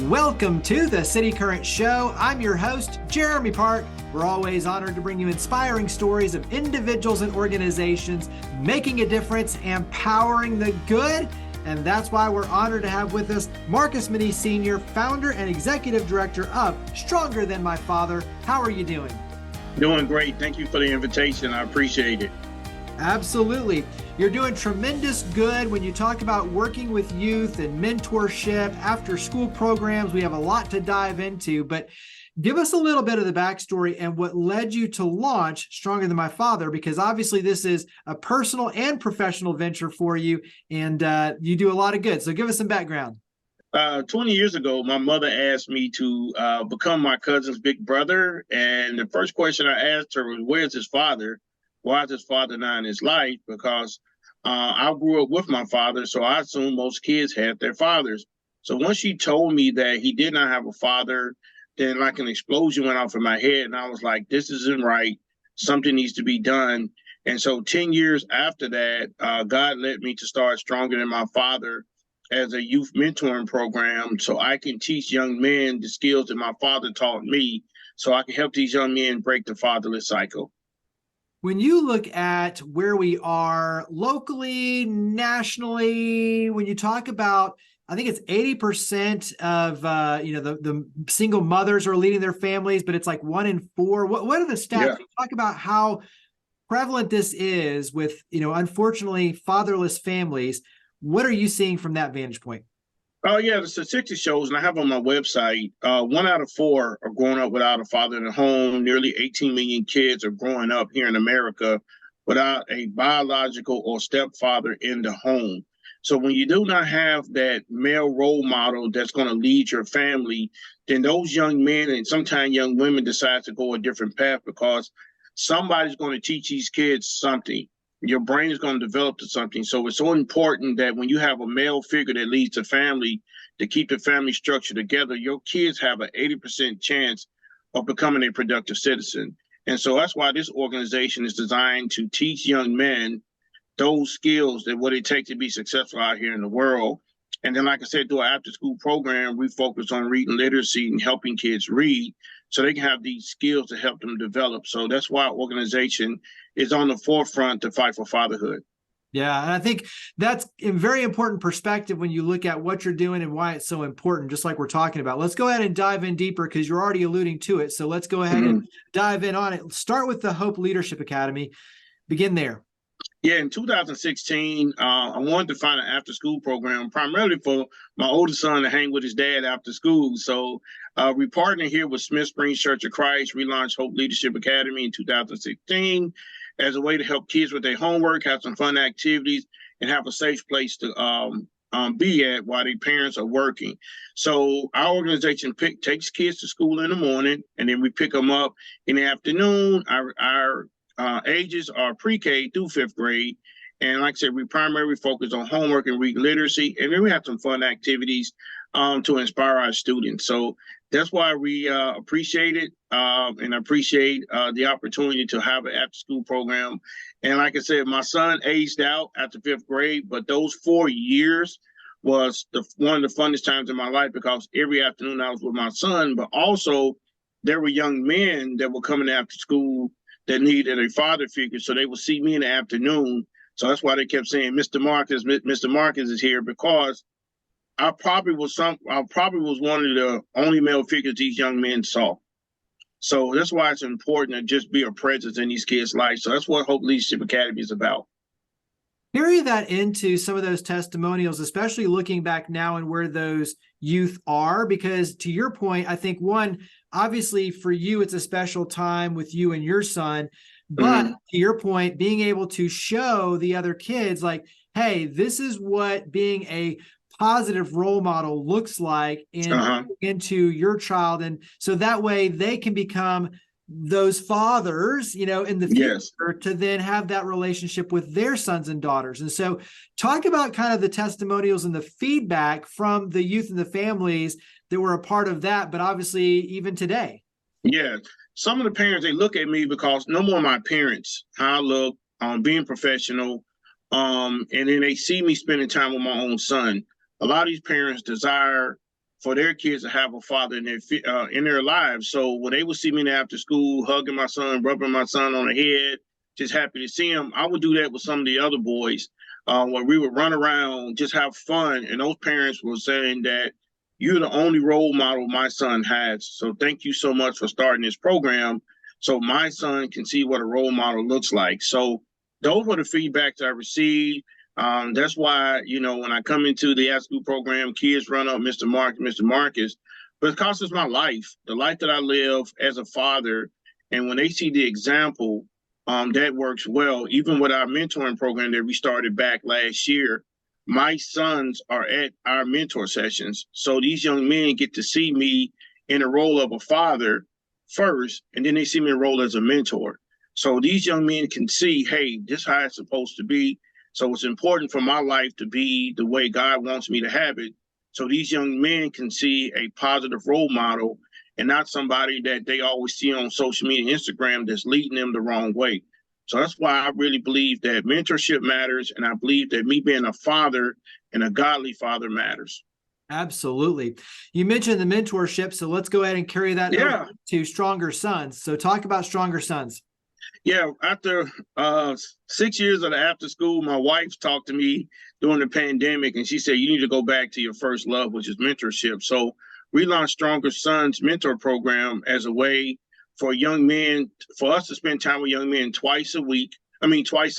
Welcome to the City Current Show. I'm your host, Jeremy Park. We're always honored to bring you inspiring stories of individuals and organizations making a difference and powering the good. And that's why we're honored to have with us Marcus Meneese Sr., founder and executive director of Stronger Than My Father. How are you doing? Doing great. Thank you for the invitation. I appreciate it. Absolutely. You're doing tremendous good when you talk about working with youth and mentorship, after school programs. We have a lot to dive into, but give us a little bit of the backstory and what led you to launch Stronger Than My Father, because obviously this is a personal and professional venture for you, and you do a lot of good. So give us some background. 20 years ago, my mother asked me to become my cousin's big brother. And the first question I asked her was, where's his father? Why is his father not in his life? Because I grew up with my father, so I assume most kids had their fathers. So once she told me that he did not have a father, then like an explosion went off in my head. And I was like, this isn't right. Something needs to be done. And so 10 years after that, God led me to start Stronger Than My Father as a youth mentoring program, so I can teach young men the skills that my father taught me, so I can help these young men break the fatherless cycle. When you look at where we are locally, nationally, when you talk about, I think it's 80% of the single mothers are leading their families, but it's like 1 in 4. What are the stats? Yeah. You talk about how prevalent this is with, unfortunately, fatherless families. What are you seeing from that vantage point? Oh, yeah, the statistics shows, and I have on my website, 1 out of 4 are growing up without a father in the home. Nearly 18 million kids are growing up here in America without a biological or stepfather in the home. So when you do not have that male role model that's going to lead your family, then those young men and sometimes young women decide to go a different path because somebody's going to teach these kids something. Your brain is going to develop to something. So it's so important that when you have a male figure that leads the family to keep the family structure together, your kids have an 80% chance of becoming a productive citizen. And so that's why this organization is designed to teach young men those skills that what it takes to be successful out here in the world. And then, like I said, through our after school program, we focus on reading literacy and helping kids read so they can have these skills to help them develop. So that's why our organization is on the forefront to fight for fatherhood. Yeah, and I think that's a very important perspective when you look at what you're doing and why it's so important, just like we're talking about. Let's go ahead and dive in deeper because you're already alluding to it. So let's go ahead and dive in on it. Start with the Hope Leadership Academy. Begin there. Yeah, in 2016, I wanted to find an after-school program, primarily for my oldest son to hang with his dad after school. So we partnered here with Smith Springs Church of Christ, relaunched Hope Leadership Academy in 2016 as a way to help kids with their homework, have some fun activities, and have a safe place to be at while their parents are working. So our organization takes kids to school in the morning, and then we pick them up in the afternoon. Our ages are pre-K through 5th grade. And like I said, we primarily focus on homework and read literacy. And then we have some fun activities to inspire our students. So that's why we appreciate it and appreciate the opportunity to have an after-school program. And like I said, my son aged out after 5th grade, but those 4 years was one of the funnest times in my life because every afternoon I was with my son, but also there were young men that were coming after school that needed a father figure, so they would see me in the afternoon. So that's why they kept saying, Mr. Marcus is here, because I probably was one of the only male figures these young men saw. So that's why it's important to just be a presence in these kids' lives. So that's what Hope Leadership Academy is about. Carry that into some of those testimonials, especially looking back now and where those youth are, because to your point, I think one, obviously for you, it's a special time with you and your son, but to your point, being able to show the other kids like, hey, this is what being a positive role model looks like into your child. And so that way they can become those fathers, in the future to then have that relationship with their sons and daughters. And so talk about kind of the testimonials and the feedback from the youth and the families that were a part of that, but obviously even today. Yeah. Some of the parents, they look at me because no more my parents, how I look, being professional, and then they see me spending time with my own son. A lot of these parents desire for their kids to have a father in their lives. So when they would see me after school, hugging my son, rubbing my son on the head, just happy to see him, I would do that with some of the other boys, where we would run around, just have fun. And those parents were saying that you're the only role model my son has. So thank you so much for starting this program, so my son can see what a role model looks like. So those were the feedbacks I received. That's why, when I come into the after school program, kids run up Mr. Marcus, because it's my life, the life that I live as a father. And when they see the example, that works well. Even with our mentoring program that we started back last year, my sons are at our mentor sessions. So these young men get to see me in the role of a father first, and then they see me in a role as a mentor. So these young men can see, hey, this is how it's supposed to be. So it's important for my life to be the way God wants me to have it. So these young men can see a positive role model and not somebody that they always see on social media, Instagram, that's leading them the wrong way. So that's why I really believe that mentorship matters. And I believe that me being a father and a godly father matters. Absolutely. You mentioned the mentorship, so let's go ahead and carry that over to Stronger Sons. So talk about Stronger Sons. Yeah, after 6 years of the after school, my wife talked to me during the pandemic, and she said, you need to go back to your first love, which is mentorship. So we launched Stronger Sons mentor program as a way for young men, for us to spend time with young men twice a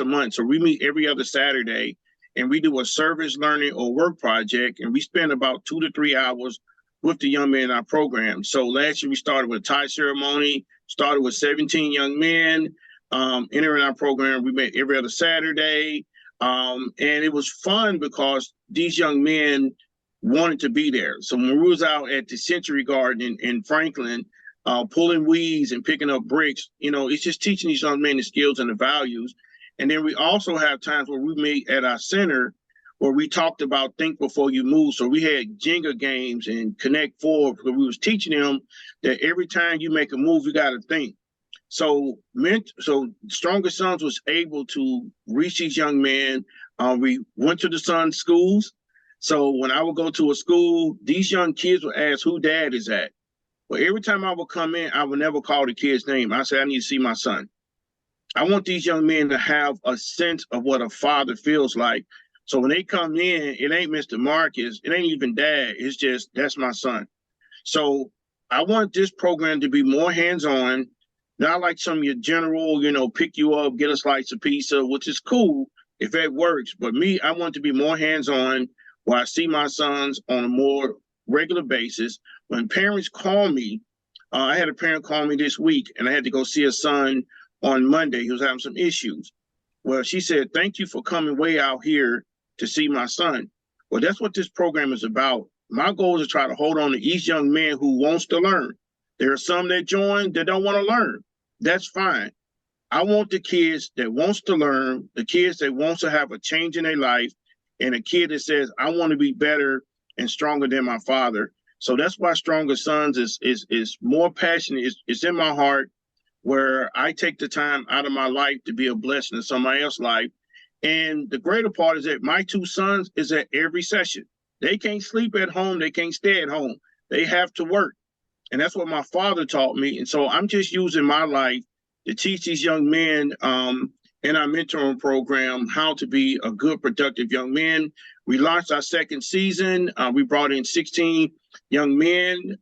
month. So we meet every other Saturday, and we do a service, learning, or work project, and we spend about 2 to 3 hours with the young men in our program. So last year we started with a tie ceremony, started with 17 young men entering our program. We met every other Saturday, and it was fun because these young men wanted to be there. So when we was out at the Century Garden in Franklin, pulling weeds and picking up bricks, it's just teaching these young men the skills and the values. And then we also have times where we meet at our center where we talked about think before you move. So we had Jenga games and Connect Four, where we was teaching them that every time you make a move, you got to think. So Stronger Sons was able to reach these young men. We went to the Sons schools. So when I would go to a school, these young kids would ask who dad is at. Well, every time I would come in, I would never call the kid's name. I said, I need to see my son. I want these young men to have a sense of what a father feels like. So when they come in, it ain't Mr. Marcus, it ain't even dad. It's just, that's my son. So I want this program to be more hands-on, not like some of your general, pick you up, get a slice of pizza, which is cool if that works. But me, I want to be more hands-on, where I see my sons on a more regular basis. When parents call me, I had a parent call me this week, and I had to go see a son on Monday. He was having some issues. Well, she said, thank you for coming way out here to see my son. Well, that's what this program is about. My goal is to try to hold on to each young man who wants to learn. There are some that join that don't want to learn. That's fine. I want the kids that wants to learn, the kids that wants to have a change in their life, and a kid that says, I want to be better and stronger than my father. So that's why Stronger Sons is more passionate. It's in my heart, where I take the time out of my life to be a blessing to somebody else's life. And the greater part is that my two sons is at every session. They can't sleep at home. They can't stay at home. They have to work. And that's what my father taught me. And so I'm just using my life to teach these young men in our mentoring program how to be a good, productive young man. We launched our second season. We brought in 16 young men.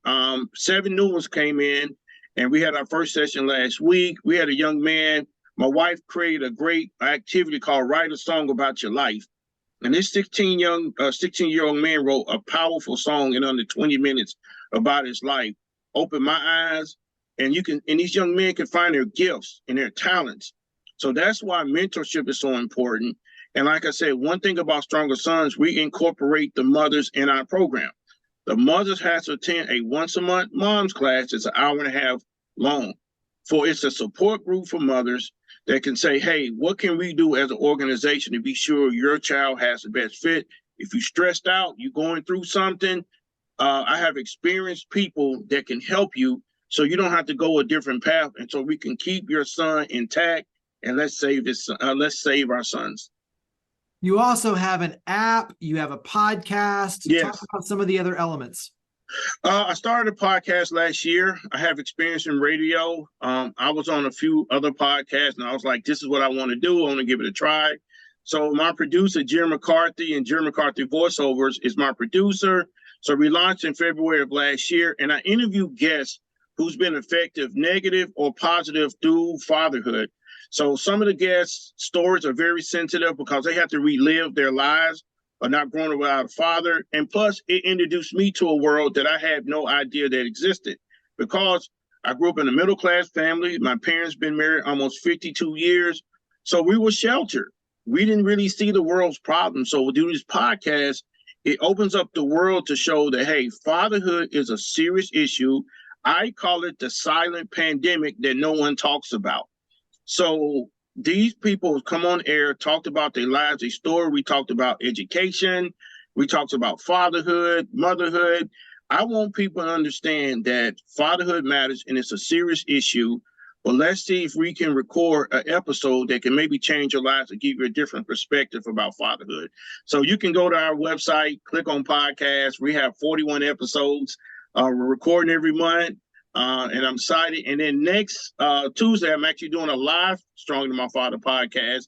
7 new ones came in, and we had our first session last week. We had a young man. My wife created a great activity called Write a Song About Your Life. And this 16-year-old man wrote a powerful song in under 20 minutes about his life. Opened my eyes, and these young men can find their gifts and their talents. So that's why mentorship is so important. And like I said, one thing about Stronger Sons, we incorporate the mothers in our program. The mothers has to attend a once-a-month mom's class. It's an hour and a half long. It's a support group for mothers that can say, hey, what can we do as an organization to be sure your child has the best fit? If you're stressed out, you're going through something, I have experienced people that can help you so you don't have to go a different path. And so we can keep your son intact, and let's save our sons. You also have an app, you have a podcast. Yes. Talk about some of the other elements. I started a podcast last year. I have experience in radio. I was on a few other podcasts, and I was like, this is what I want to do. I want to give it a try. So my producer, Jerry McCarthy, and Jerry McCarthy Voiceovers is my producer. So we launched in February of last year, and I interview guests who's been effective, negative, or positive through fatherhood. So some of the guests' stories are very sensitive because they have to relive their lives or not growing up without a father. And plus, it introduced me to a world that I had no idea that existed because I grew up in a middle-class family. My parents been married almost 52 years. So we were sheltered. We didn't really see the world's problems. So through this podcast, it opens up the world to show that, hey, fatherhood is a serious issue. I call it the silent pandemic that no one talks about. So these people come on air, talked about their lives, their story. We talked about education. We talked about fatherhood, motherhood. I want people to understand that fatherhood matters and it's a serious issue. But let's see if we can record an episode that can maybe change your lives and give you a different perspective about fatherhood. So you can go to our website, click on podcasts. We have 41 episodes. We're recording every month. And I'm excited. And then next Tuesday, I'm actually doing a live Stronger Than My Father podcast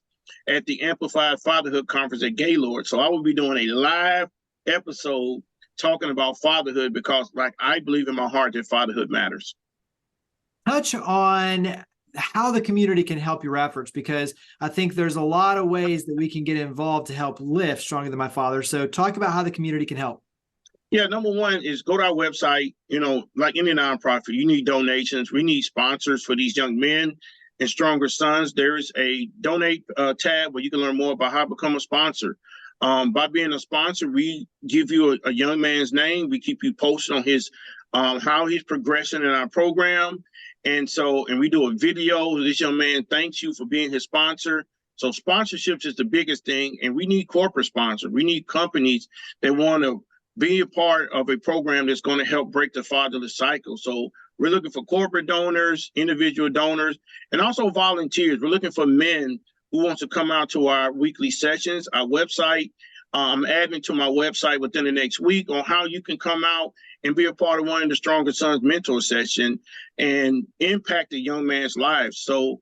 at the Amplified Fatherhood Conference at Gaylord. So I will be doing a live episode talking about fatherhood because, like, I believe in my heart that fatherhood matters. Touch on how the community can help your efforts, because I think there's a lot of ways that we can get involved to help lift Stronger Than My Father. So talk about how the community can help. Yeah, number one is go to our website. You know, like any nonprofit, you need donations. We need sponsors for these young men and Stronger Sons. There is a donate tab where you can learn more about how to become a sponsor. By being a sponsor, we give you a young man's name. We keep you posted on his how he's progressing in our program. And we do a video. This young man thanks you for being his sponsor. So sponsorships is the biggest thing. And we need corporate sponsors. We need companies that want to be a part of a program that's going to help break the fatherless cycle. So we're looking for corporate donors, individual donors, and also volunteers. We're looking for men who wants to come out to our weekly sessions, our website. I'm adding to my website within the next week on how you can come out and be a part of one of the Stronger Sons mentor session and impact a young man's life. So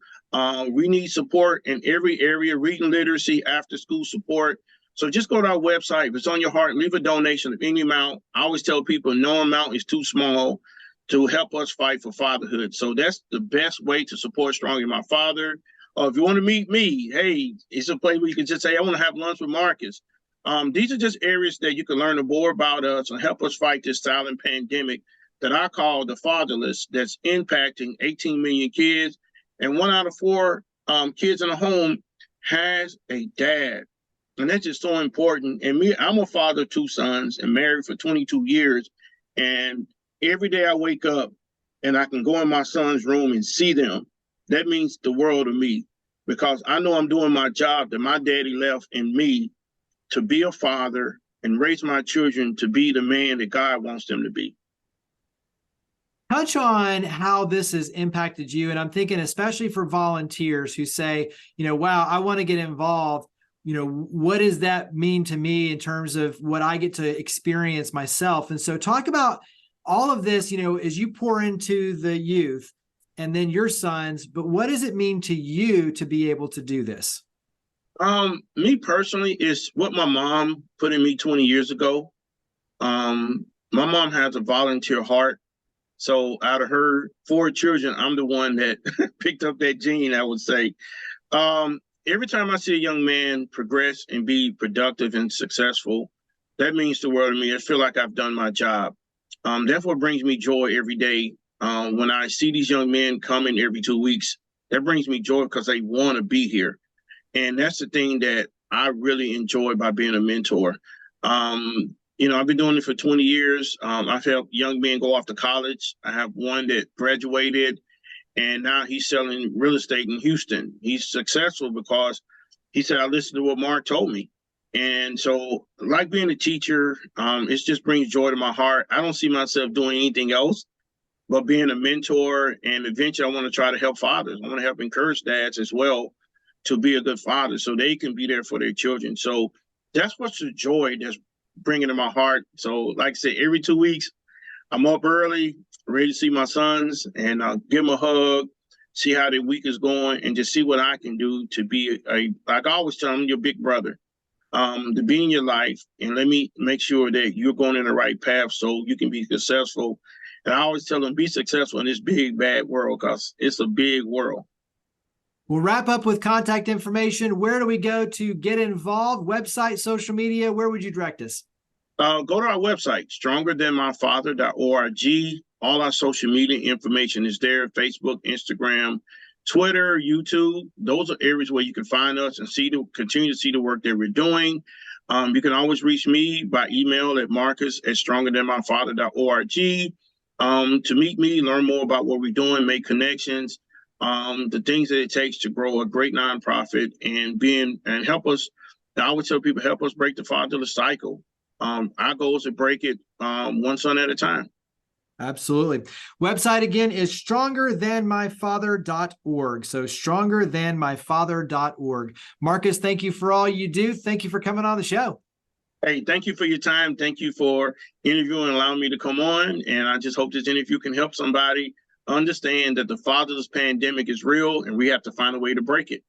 we need support in every area, reading literacy, after school support. So just go to our website. If it's on your heart, leave a donation of any amount. I always tell people no amount is too small to help us fight for fatherhood. So that's the best way to support Stronger Than My Father. If you want to meet me, hey, it's a place where you can just say, I want to have lunch with Marcus. These are just areas that you can learn more about us and help us fight this silent pandemic that I call the fatherless, that's impacting 18 million kids. And 1 out of 4 kids in a home has a dad. And that's just so important. And me, I'm a father of 2 sons and married for 22 years. And every day I wake up and I can go in my son's room and see them. That means the world to me, because I know I'm doing my job that my daddy left in me to be a father and raise my children to be the man that God wants them to be. Touch on how this has impacted you. And I'm thinking, especially for volunteers who say, wow, I want to get involved. What does that mean to me in terms of what I get to experience myself? And so talk about all of this, as you pour into the youth and then your sons, but what does it mean to you to be able to do this? Me personally, is what my mom put in me 20 years ago. My mom has a volunteer heart. So out of her 4 children, I'm the one that picked up that gene, I would say. Every time I see a young man progress and be productive and successful, that means the world to me. I feel like I've done my job. Therefore, it brings me joy every day. When I see these young men coming every 2 weeks, that brings me joy because they want to be here. And that's the thing that I really enjoy by being a mentor. I've been doing it for 20 years. I've helped young men go off to college. I have one that graduated, and now he's selling real estate in Houston. He's successful because he said, I listened to what Mark told me. And so, like being a teacher, it just brings joy to my heart. I don't see myself doing anything else but being a mentor. And eventually, I want to try to help fathers. I want to help encourage dads as well to be a good father so they can be there for their children. So that's what's the joy that's bringing to my heart. So like I said, every 2 weeks, I'm up early, ready to see my sons, and give them a hug, see how their week is going, and just see what I can do to be like I always tell them, your big brother, to be in your life, and let me make sure that you're going in the right path so you can be successful. And I always tell them, be successful in this big, bad world, because it's a big world. We'll wrap up with contact information. Where do we go to get involved? Website, social media, where would you direct us? Go to our website, strongerthanmyfather.org. All our social media information is there: Facebook, Instagram, Twitter, YouTube. Those are areas where you can find us and continue to see the work that we're doing. You can always reach me by email at marcus@strongerthanmyfather.org. To meet me, learn more about what we're doing, make connections, the things that it takes to grow a great nonprofit and help us. I always tell people, help us break the fatherless cycle. Our goal is to break it one son at a time. Absolutely. Website again is strongerthanmyfather.org. So strongerthanmyfather.org. Marcus, thank you for all you do. Thank you for coming on the show. Hey, thank you for your time. Thank you for interviewing and allowing me to come on. And I just hope this interview can help somebody understand that the fatherless pandemic is real and we have to find a way to break it.